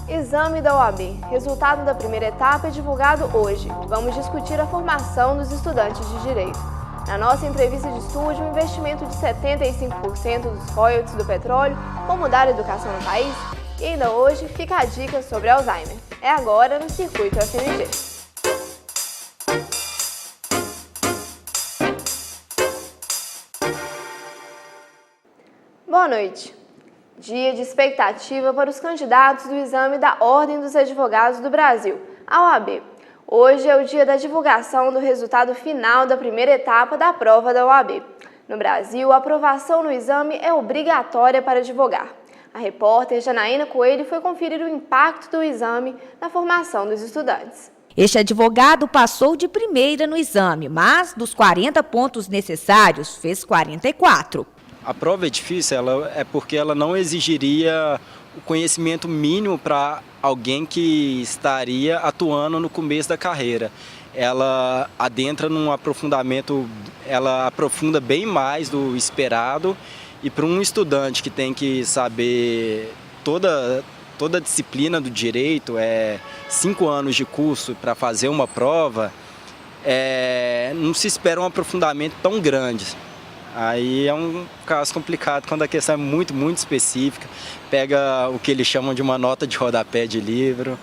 Exame da OAB. Resultado da primeira etapa é divulgado hoje. Vamos discutir a formação dos estudantes de Direito. Na nossa entrevista de estúdio, um investimento de 75% dos royalties do petróleo, como mudar a educação no país? E ainda hoje fica a dica sobre Alzheimer. É agora no Circuito FMG. Boa noite. Dia de expectativa para os candidatos do exame da Ordem dos Advogados do Brasil, a OAB. Hoje é o dia da divulgação do resultado final da primeira etapa da prova da OAB. No Brasil, a aprovação no exame é obrigatória para advogar. A repórter Janaína Coelho foi conferir o impacto do exame na formação dos estudantes. Este advogado passou de primeira no exame, mas dos 40 pontos necessários, fez 44. A prova é difícil, é porque ela não exigiria o conhecimento mínimo para alguém que estaria atuando no começo da carreira. Ela adentra num aprofundamento, ela aprofunda bem mais do esperado, e para um estudante que tem que saber toda a disciplina do direito, 5 anos de curso para fazer uma prova, não se espera um aprofundamento tão grande. Aí é um caso complicado quando a questão é muito, muito específica, pega o que eles chamam de uma nota de rodapé de livro,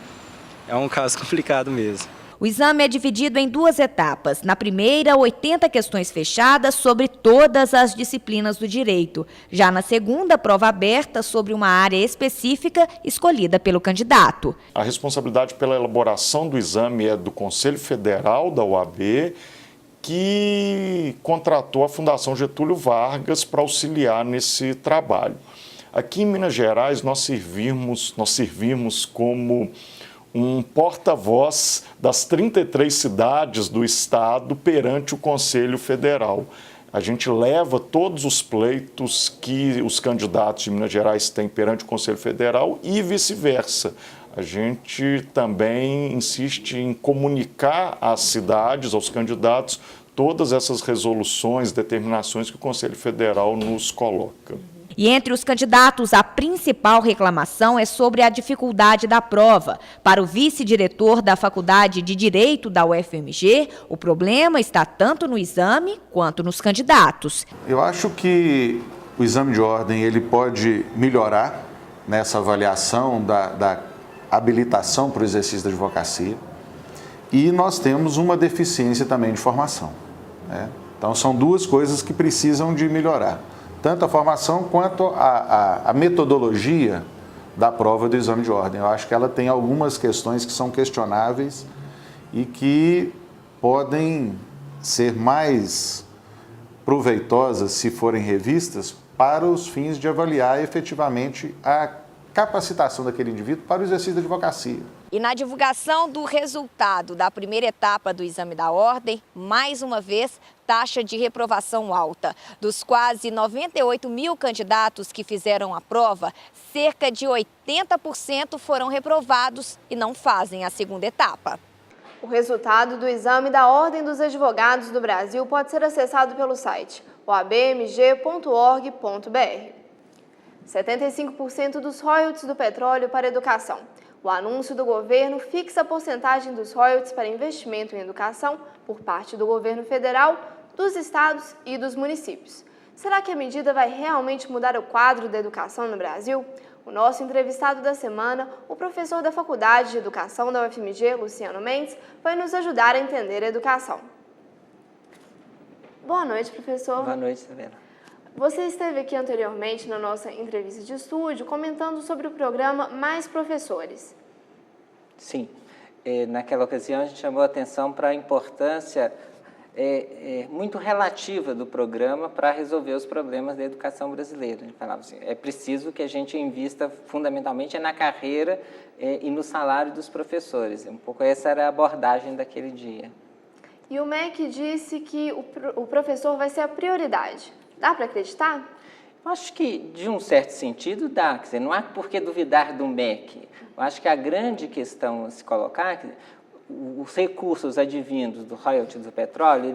é um caso complicado mesmo. O exame é dividido em 2 etapas. Na primeira, 80 questões fechadas sobre todas as disciplinas do direito. Já na segunda, prova aberta sobre uma área específica escolhida pelo candidato. A responsabilidade pela elaboração do exame é do Conselho Federal da OAB, que contratou a Fundação Getúlio Vargas para auxiliar nesse trabalho. Aqui em Minas Gerais, nós servimos como um porta-voz das 33 cidades do estado perante o Conselho Federal. A gente leva todos os pleitos que os candidatos de Minas Gerais têm perante o Conselho Federal e vice-versa. A gente também insiste em comunicar às cidades, aos candidatos, todas essas resoluções, determinações que o Conselho Federal nos coloca. E entre os candidatos, a principal reclamação é sobre a dificuldade da prova. Para o vice-diretor da Faculdade de Direito da UFMG, o problema está tanto no exame quanto nos candidatos. Eu acho que o exame de ordem ele pode melhorar nessa avaliação da habilitação para o exercício da advocacia, e nós temos uma deficiência também de formação, né? Então são 2 coisas que precisam de melhorar, tanto a formação quanto a metodologia da prova do exame de ordem. Eu acho que ela tem algumas questões que são questionáveis e que podem ser mais proveitosas se forem revistas para os fins de avaliar efetivamente a capacitação daquele indivíduo para o exercício da advocacia. E na divulgação do resultado da primeira etapa do exame da ordem, mais uma vez, taxa de reprovação alta. Dos quase 98 mil candidatos que fizeram a prova, cerca de 80% foram reprovados e não fazem a segunda etapa. O resultado do exame da Ordem dos Advogados do Brasil pode ser acessado pelo site oabmg.org.br. 75% dos royalties do petróleo para educação. O anúncio do governo fixa a porcentagem dos royalties para investimento em educação por parte do governo federal, dos estados e dos municípios. Será que a medida vai realmente mudar o quadro da educação no Brasil? O nosso entrevistado da semana, o professor da Faculdade de Educação da UFMG, Luciano Mendes, vai nos ajudar a entender a educação. Boa noite, professor. Boa noite, Sabrina. Você esteve aqui anteriormente na nossa entrevista de estúdio comentando sobre o programa Mais Professores. Sim, naquela ocasião a gente chamou a atenção para a importância muito relativa do programa para resolver os problemas da educação brasileira. A gente falava assim, é preciso que a gente invista fundamentalmente na carreira e no salário dos professores. Um pouco essa era a abordagem daquele dia. E o MEC disse que o professor vai ser a prioridade. Dá para acreditar? Eu acho que, de um certo sentido, dá. Quer dizer, não há por que duvidar do MEC. Eu acho que a grande questão a se colocar, os recursos advindos do royalty do petróleo,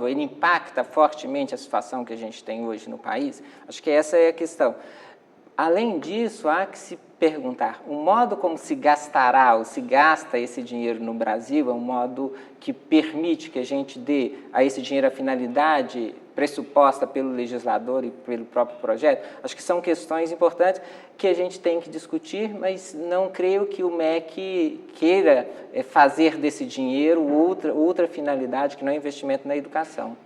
ele impacta fortemente a situação que a gente tem hoje no país. Acho que essa é a questão. Além disso, há que se perguntar, o modo como se gastará ou se gasta esse dinheiro no Brasil é um modo que permite que a gente dê a esse dinheiro a finalidade pressuposta pelo legislador e pelo próprio projeto? Acho que são questões importantes que a gente tem que discutir, mas não creio que o MEC queira fazer desse dinheiro outra finalidade que não é investimento na educação.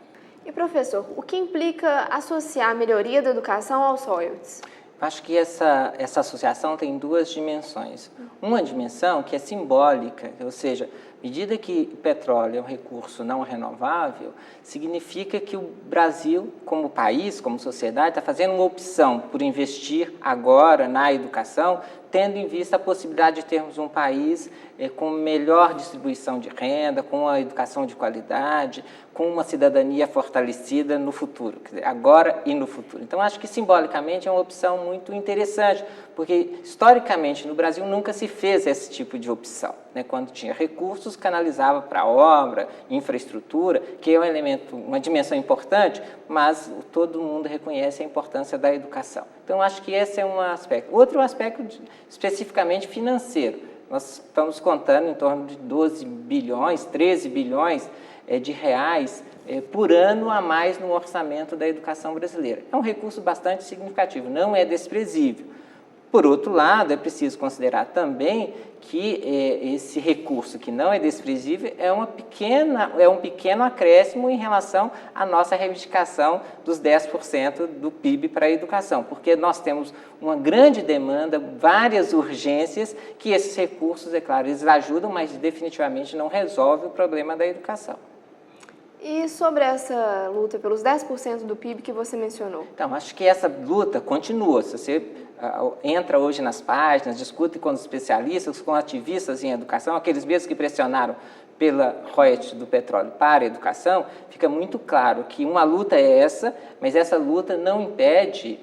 E, professor, o que implica associar a melhoria da educação aos royalties? Acho que essa associação tem duas dimensões. Uma dimensão que é simbólica, ou seja, à medida que o petróleo é um recurso não renovável, significa que o Brasil, como país, como sociedade, está fazendo uma opção por investir agora na educação, tendo em vista a possibilidade de termos um país com melhor distribuição de renda, com a educação de qualidade, com uma cidadania fortalecida no futuro, quer dizer, agora e no futuro. Então, acho que simbolicamente é uma opção muito interessante, porque historicamente no Brasil nunca se fez esse tipo de opção, né? Quando tinha recursos, canalizava para obra, infraestrutura, que é um elemento, uma dimensão importante, mas todo mundo reconhece a importância da educação. Então, acho que esse é um aspecto. Outro aspecto especificamente financeiro. Nós estamos contando em torno de 12 bilhões, 13 bilhões de reais por ano a mais no orçamento da educação brasileira. É um recurso bastante significativo, não é desprezível. Por outro lado, é preciso considerar também que esse recurso, que não é desprezível, é um pequeno acréscimo em relação à nossa reivindicação dos 10% do PIB para a educação, porque nós temos uma grande demanda, várias urgências, que esses recursos, é claro, eles ajudam, mas definitivamente não resolvem o problema da educação. E sobre essa luta pelos 10% do PIB que você mencionou? Então, acho que essa luta continua. Se você entra hoje nas páginas, discute com os especialistas, com ativistas em educação, aqueles mesmos que pressionaram pela royalties do petróleo para a educação, fica muito claro que uma luta é essa, mas essa luta não impede,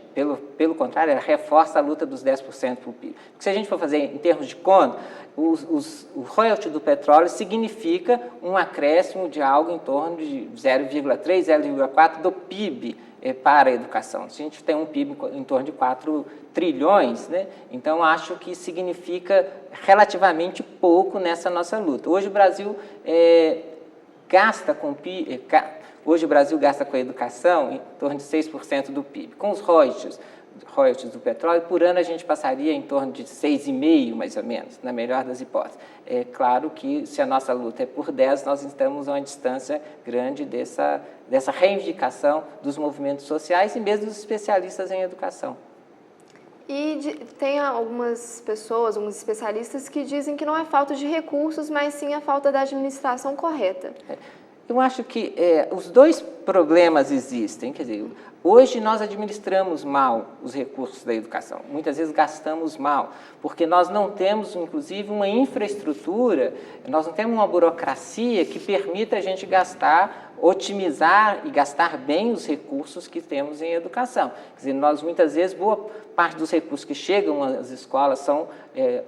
pelo contrário, ela reforça a luta dos 10% para o PIB. Porque se a gente for fazer em termos de conta, o royalty do petróleo significa um acréscimo de algo em torno de 0,3, 0,4 do PIB para a educação. Se a gente tem um PIB em torno de 4 trilhões, né? Então acho que significa relativamente pouco nessa nossa luta. Hoje o Brasil gasta com a educação em torno de 6% do PIB. Com os royalties do petróleo, por ano a gente passaria em torno de 6,5%, mais ou menos, na melhor das hipóteses. É claro que se a nossa luta é por 10, nós estamos a uma distância grande dessa reivindicação dos movimentos sociais e mesmo dos especialistas em educação. E tem algumas pessoas, alguns especialistas que dizem que não é falta de recursos, mas sim a falta da administração correta. Eu acho que os dois problemas existem, quer dizer, hoje nós administramos mal os recursos da educação, muitas vezes gastamos mal, porque nós não temos, inclusive, uma infraestrutura, nós não temos uma burocracia que permita a gente gastar, otimizar e gastar bem os recursos que temos em educação. Quer dizer, nós muitas vezes, boa parte dos recursos que chegam às escolas são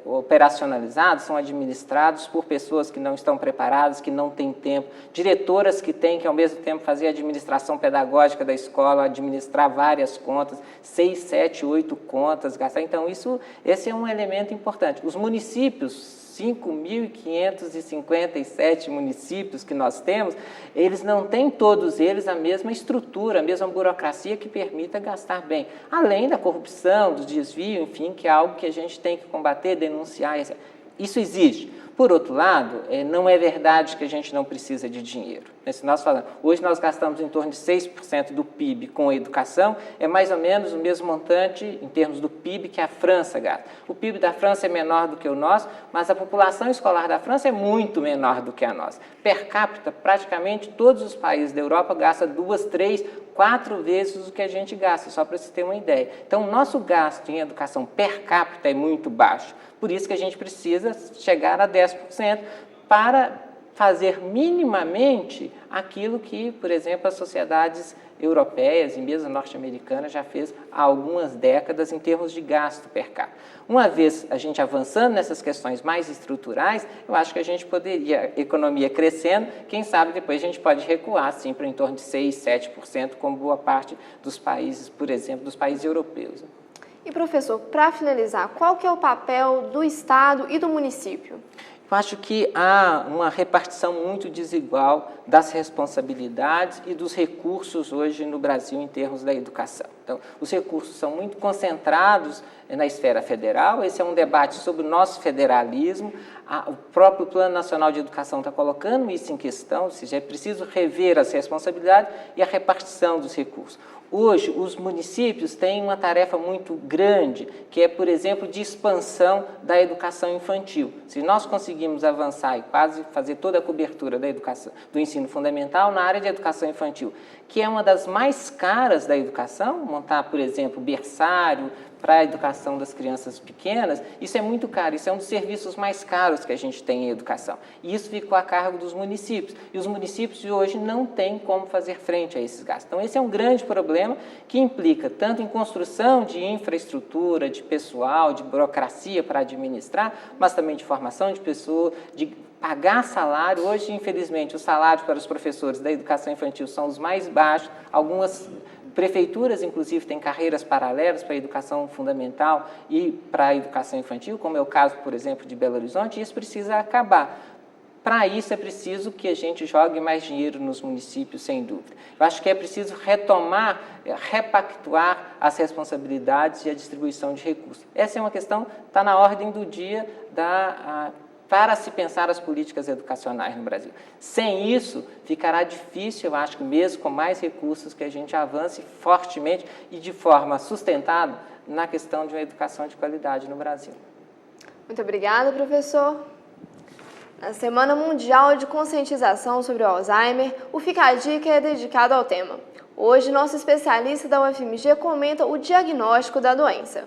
operacionalizados, são administrados por pessoas que não estão preparadas, que não têm tempo, diretoras que têm que, ao mesmo tempo, fazer a administração pedagógica da escola, administrar várias contas, 6, 7, 8 contas, gastar. Então, esse é um elemento importante. Os municípios, 5.557 municípios que nós temos, eles não têm todos eles a mesma estrutura, a mesma burocracia que permita gastar bem. Além da corrupção, do desvio, enfim, que é algo que a gente tem que combater, denunciar. Isso existe. Por outro lado, não é verdade que a gente não precisa de dinheiro. Se nós falamos, hoje nós gastamos em torno de 6% do PIB com a educação, é mais ou menos o mesmo montante em termos do PIB que a França gasta. O PIB da França é menor do que o nosso, mas a população escolar da França é muito menor do que a nossa. Per capita, praticamente todos os países da Europa gastam 2, 3, 4 vezes o que a gente gasta, só para você ter uma ideia. Então, o nosso gasto em educação per capita é muito baixo. Por isso que a gente precisa chegar a 10% para fazer minimamente aquilo que, por exemplo, as sociedades europeias e mesmo norte-americanas já fez há algumas décadas em termos de gasto per capita. Uma vez a gente avançando nessas questões mais estruturais, eu acho que a gente poderia, economia crescendo, quem sabe depois a gente pode recuar, sim, para em torno de 6, 7%, como boa parte dos países, por exemplo, dos países europeus. E professor, para finalizar, qual que é o papel do Estado e do município? Eu acho que há uma repartição muito desigual das responsabilidades e dos recursos hoje no Brasil em termos da educação. Então, os recursos são muito concentrados na esfera federal, esse é um debate sobre o nosso federalismo, o próprio Plano Nacional de Educação está colocando isso em questão, ou seja, é preciso rever as responsabilidades e a repartição dos recursos. Hoje, os municípios têm uma tarefa muito grande, que é, por exemplo, de expansão da educação infantil. Se nós conseguimos avançar e quase fazer toda a cobertura da educação, do ensino fundamental na área de educação infantil, que é uma das mais caras da educação, montar, por exemplo, berçário para a educação das crianças pequenas, isso é muito caro, isso é um dos serviços mais caros que a gente tem em educação. E isso ficou a cargo dos municípios. E os municípios de hoje não têm como fazer frente a esses gastos. Então, esse é um grande problema que implica tanto em construção de infraestrutura, de pessoal, de burocracia para administrar, mas também de formação de pessoas, de pagar salário. Hoje, infelizmente, os salários para os professores da educação infantil são os mais baixos. Algumas prefeituras, inclusive, têm carreiras paralelas para a educação fundamental e para a educação infantil, como é o caso, por exemplo, de Belo Horizonte, e isso precisa acabar. Para isso é preciso que a gente jogue mais dinheiro nos municípios, sem dúvida. Eu acho que é preciso retomar, repactuar as responsabilidades e a distribuição de recursos. Essa é uma questão que está na ordem do dia para se pensar as políticas educacionais no Brasil. Sem isso, ficará difícil, eu acho que mesmo com mais recursos, que a gente avance fortemente e de forma sustentada na questão de uma educação de qualidade no Brasil. Muito obrigada, professor. Na Semana Mundial de Conscientização sobre o Alzheimer, o Fica a Dica é dedicado ao tema. Hoje, nosso especialista da UFMG comenta o diagnóstico da doença.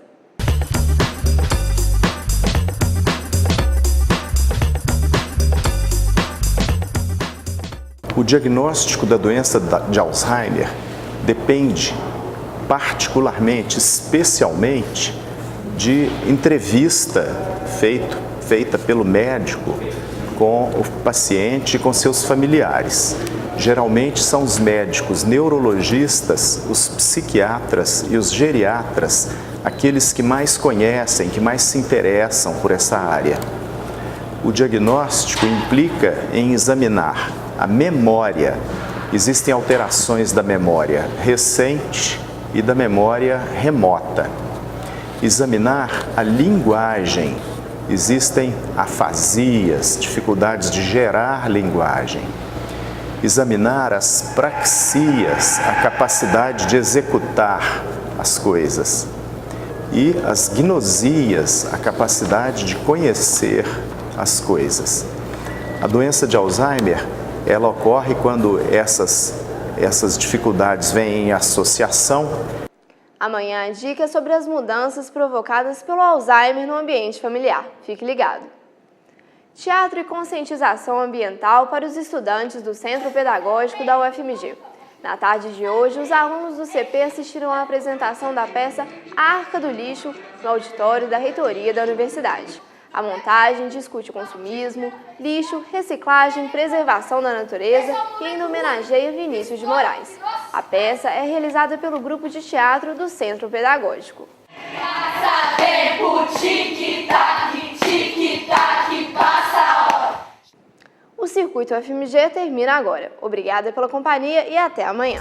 O diagnóstico da doença de Alzheimer depende particularmente, especialmente, de entrevista feita pelo médico com o paciente e com seus familiares. Geralmente são os médicos neurologistas, os psiquiatras e os geriatras, aqueles que mais conhecem, que mais se interessam por essa área. O diagnóstico implica em examinar a memória. Existem alterações da memória recente e da memória remota. Examinar a linguagem. Existem afasias, dificuldades de gerar linguagem. Examinar as praxias, a capacidade de executar as coisas. E as gnosias, a capacidade de conhecer as coisas. A doença de Alzheimer, ela ocorre quando essas dificuldades vêm em associação. Amanhã a dica é sobre as mudanças provocadas pelo Alzheimer no ambiente familiar. Fique ligado. Teatro e conscientização ambiental para os estudantes do Centro Pedagógico da UFMG. Na tarde de hoje, os alunos do CP assistiram à apresentação da peça A Arca do Lixo no auditório da reitoria da universidade. A montagem discute consumismo, lixo, reciclagem, preservação da natureza e ainda homenageia Vinícius de Moraes. A peça é realizada pelo grupo de teatro do Centro Pedagógico. Passa tempo, tic-tac, tic-tac, passa a hora. O Circuito UFMG termina agora. Obrigada pela companhia e até amanhã.